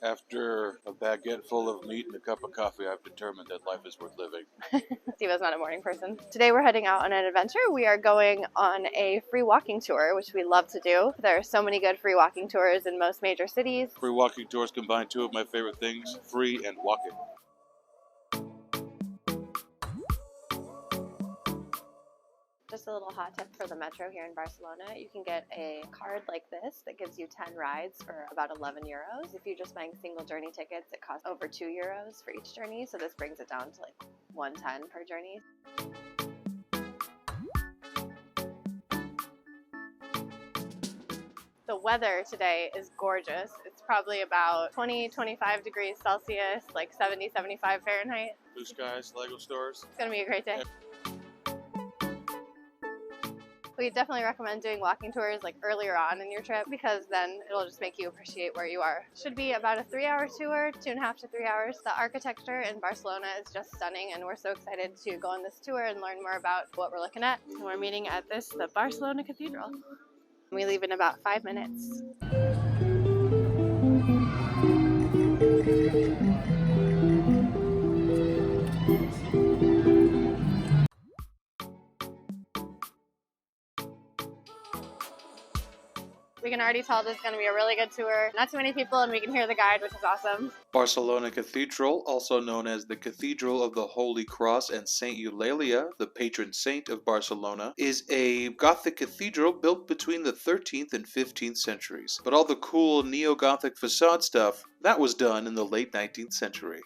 After a baguette full of meat and a cup of coffee, I've determined that life is worth living. Stevo's not a morning person. Today we're heading out on an adventure. We are going on a free walking tour, which we love to do. There are so many good free walking tours in most major cities. Free walking tours combine two of my favorite things, free and walking. Just a little hot tip for the metro here in Barcelona. You can get a card like this that gives you 10 rides for about 11 euros. If you're just buying single journey tickets, it costs over 2 euros for each journey. So this brings it down to like 110 per journey. The weather today is gorgeous. It's probably about 20-25 degrees Celsius, like 70-75 Fahrenheit. Blue skies, Lego stores. It's gonna be a great day. We definitely recommend doing walking tours like earlier on in your trip because then it'll just make you appreciate where you are. Should be about a 3-hour tour, 2.5 to 3 hours. The architecture in Barcelona is just stunning and we're so excited to go on this tour and learn more about what we're looking at. We're meeting at the Barcelona Cathedral. We leave in about 5 minutes. We can already tell this is going to be a really good tour. Not too many people and we can hear the guide, which is awesome. Barcelona Cathedral, also known as the Cathedral of the Holy Cross and Saint Eulalia, the patron saint of Barcelona, is a Gothic cathedral built between the 13th and 15th centuries. But all the cool neo-Gothic facade stuff, that was done in the late 19th century.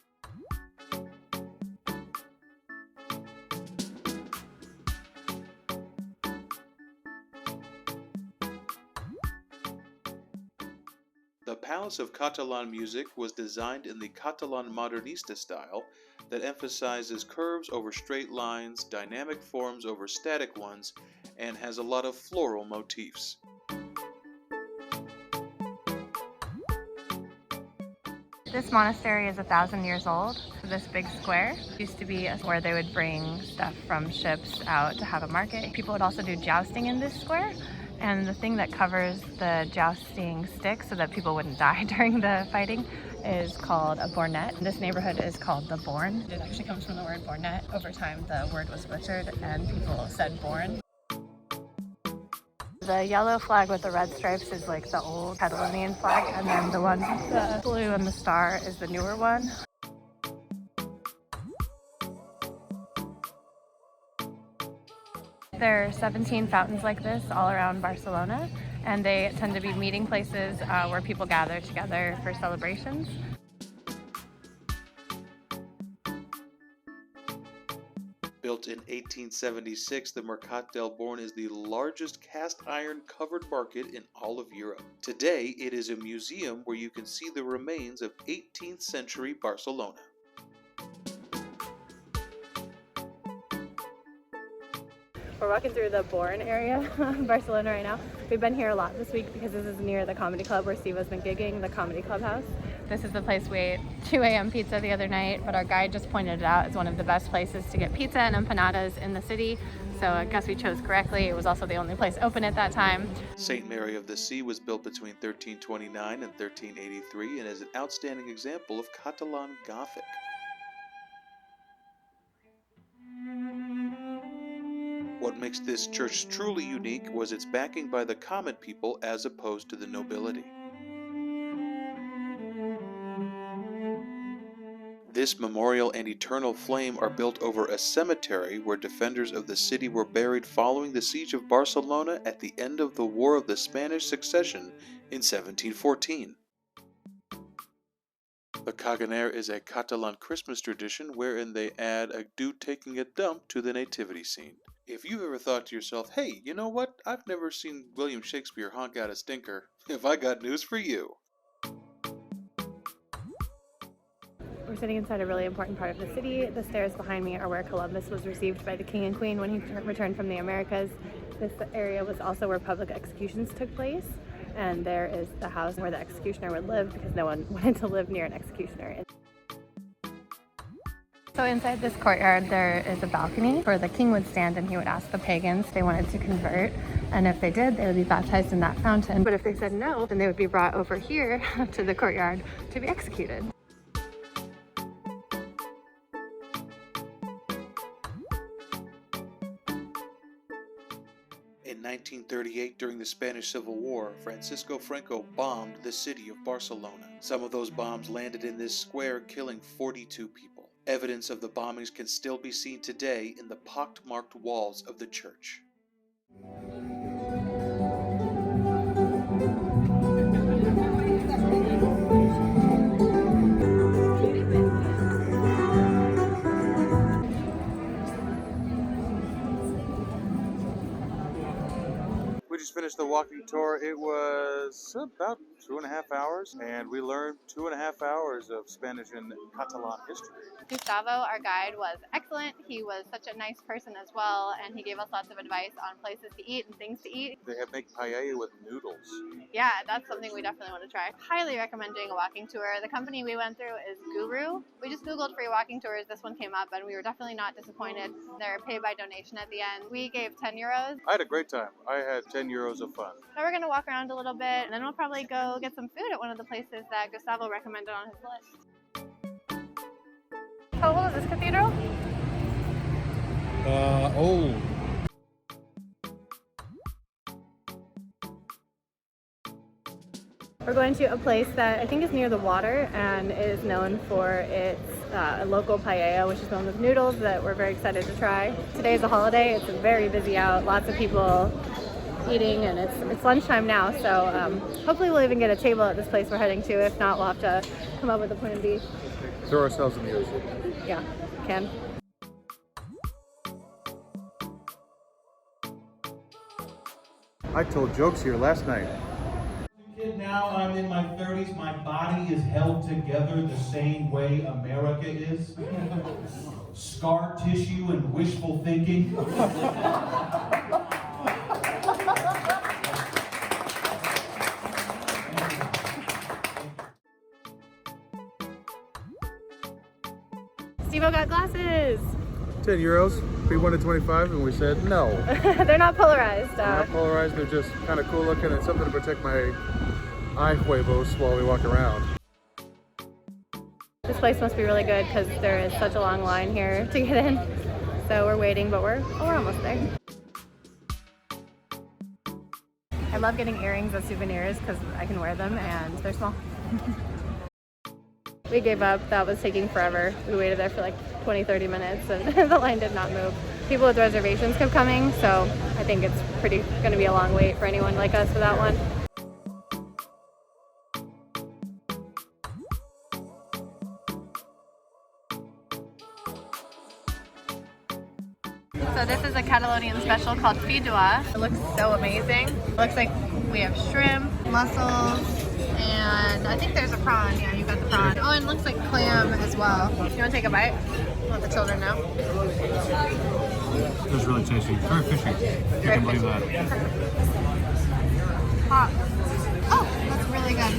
The Palace of Catalan music was designed in the Catalan modernista style that emphasizes curves over straight lines, dynamic forms over static ones, and has a lot of floral motifs. This monastery is 1,000 years old. This big square used to be where they would bring stuff from ships out to have a market. People would also do jousting in this square. And the thing that covers the jousting stick so that people wouldn't die during the fighting is called a bornet. This neighborhood is called the Born. It actually comes from the word bornet. Over time, the word was butchered and people said born. The yellow flag with the red stripes is like the old Catalonian flag, and then the one with the blue and the star is the newer one. There are 17 fountains like this all around Barcelona, and they tend to be meeting places where people gather together for celebrations. Built in 1876, the Mercat del Born is the largest cast iron covered market in all of Europe. Today, it is a museum where you can see the remains of 18th century Barcelona. We're walking through the Born area of Barcelona right now. We've been here a lot this week because this is near the comedy club where Stevo's been gigging, the Comedy Clubhouse. This is the place we ate 2 a.m. pizza the other night, but our guide just pointed it out as one of the best places to get pizza and empanadas in the city. So I guess we chose correctly. It was also the only place open at that time. St. Mary of the Sea was built between 1329 and 1383 and is an outstanding example of Catalan Gothic. What makes this church truly unique was its backing by the common people as opposed to the nobility. This memorial and eternal flame are built over a cemetery where defenders of the city were buried following the siege of Barcelona at the end of the War of the Spanish Succession in 1714. The Caganer is a Catalan Christmas tradition wherein they add a dude taking a dump to the nativity scene. If you've ever thought to yourself, hey, you know what? I've never seen William Shakespeare honk out a stinker. Have I got news for you? We're sitting inside a really important part of the city. The stairs behind me are where Columbus was received by the King and Queen when he returned from the Americas. This area was also where public executions took place. And there is the house where the executioner would live because no one wanted to live near an executioner. So inside this courtyard there is a balcony where the king would stand and he would ask the pagans if they wanted to convert, and if they did, they would be baptized in that fountain. But if they said no, then they would be brought over here to the courtyard to be executed. In 1938, during the Spanish Civil War, Francisco Franco bombed the city of Barcelona. Some of those bombs landed in this square, killing 42 people. Evidence of the bombings can still be seen today in the pockmarked walls of the church. We just finished the walking tour. It was about 2.5 hours, and we learned 2.5 hours of Spanish and Catalan history. Gustavo, our guide, was excellent. He was such a nice person as well, and he gave us lots of advice on places to eat and things to eat. They have make paella with noodles. Yeah, that's something we definitely want to try. Highly recommend doing a walking tour. The company we went through is Guru. We just Googled free walking tours. This one came up, and we were definitely not disappointed. They're pay by donation at the end. We gave 10 euros. I had a great time. I had 10 euros of fun. So we're going to walk around a little bit, and then we'll probably go get some food at one of the places that Gustavo recommended on his list. How old is this cathedral? Old. We're going to a place that I think is near the water and is known for its local paella, which is one with noodles that we're very excited to try. Today is a holiday. It's very busy out. Lots of people eating, and it's lunchtime now, so hopefully we'll even get a table at this place we're heading to. If not, we'll have to come up with a plan B. Throw ourselves in the ocean. Yeah, can. I told jokes here last night. Now I'm in my 30s, my body is held together the same way America is. Scar tissue and wishful thinking. Stevo got glasses! 10 euros. We wanted 25 and we said no. They're not polarized. They're not polarized, they're just kind of cool looking and something to protect my eye huevos while we walk around. This place must be really good because there is such a long line here to get in. So we're waiting, but we're almost there. I love getting earrings as souvenirs because I can wear them and they're small. We gave up. That was taking forever. We waited there for like 20-30 minutes and the line did not move. People with reservations kept coming, so I think it's going to be a long wait for anyone like us for that one. So this is a Catalonian special called fideuà. It looks so amazing. It looks like we have shrimp, mussels, and I think there's a prawn. Yeah, you got the prawn. Oh, and it looks like clam as well. You want to take a bite? Let the children know. It was really tasty. Very fishy. You can believe that. Hot. Oh, that's really good.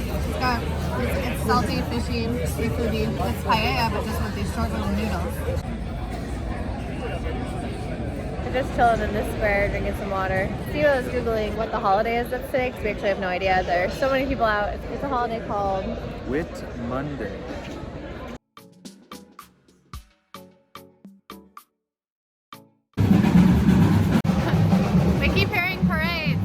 It's salty, fishy, seafoody. It's paella, but just with these short little noodles. We're just chilling in this square, drinking some water. Stevo is Googling what the holiday is that's today, because we actually have no idea. There's so many people out. It's a holiday called Whit Monday. We keep hearing parades.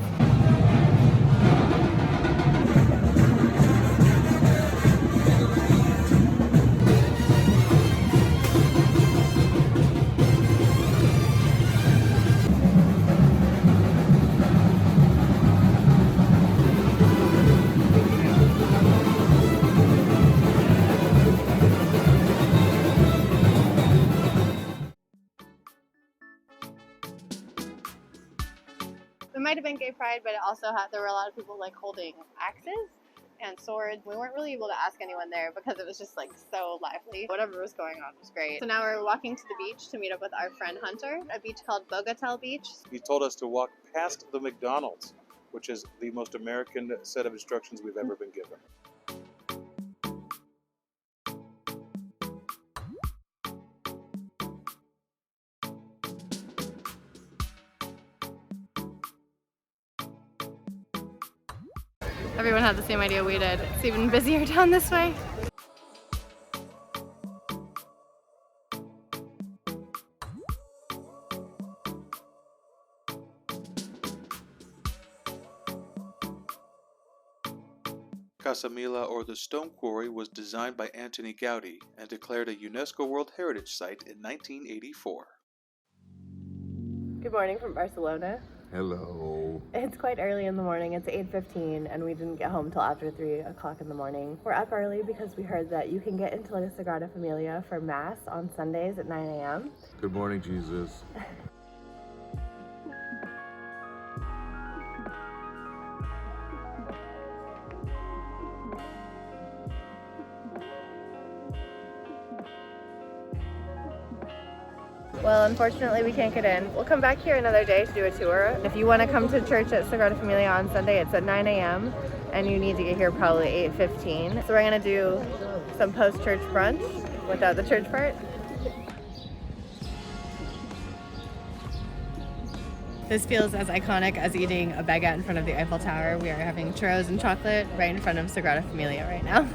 It might have been gay pride, but it also there were a lot of people like holding axes and swords. We weren't really able to ask anyone there because it was just like so lively. Whatever was going on was great. So now we're walking to the beach to meet up with our friend Hunter, a beach called Bogatell Beach. He told us to walk past the McDonald's, which is the most American set of instructions we've ever been given. Everyone had the same idea we did. It's even busier down this way. Casa Milà, or the Stone Quarry, was designed by Antoni Gaudí and declared a UNESCO World Heritage Site in 1984. Good morning from Barcelona. Hello. It's quite early in the morning. It's 8:15 and we didn't get home till after 3 o'clock in the morning. We're up early because we heard that you can get into the Sagrada Familia for Mass on Sundays at 9 a.m. Good morning, Jesus. Well, unfortunately, we can't get in. We'll come back here another day to do a tour. If you want to come to church at Sagrada Familia on Sunday, it's at 9 a.m. and you need to get here probably 8:15. So we're going to do some post-church brunch without the church part. This feels as iconic as eating a baguette in front of the Eiffel Tower. We are having churros and chocolate right in front of Sagrada Familia right now.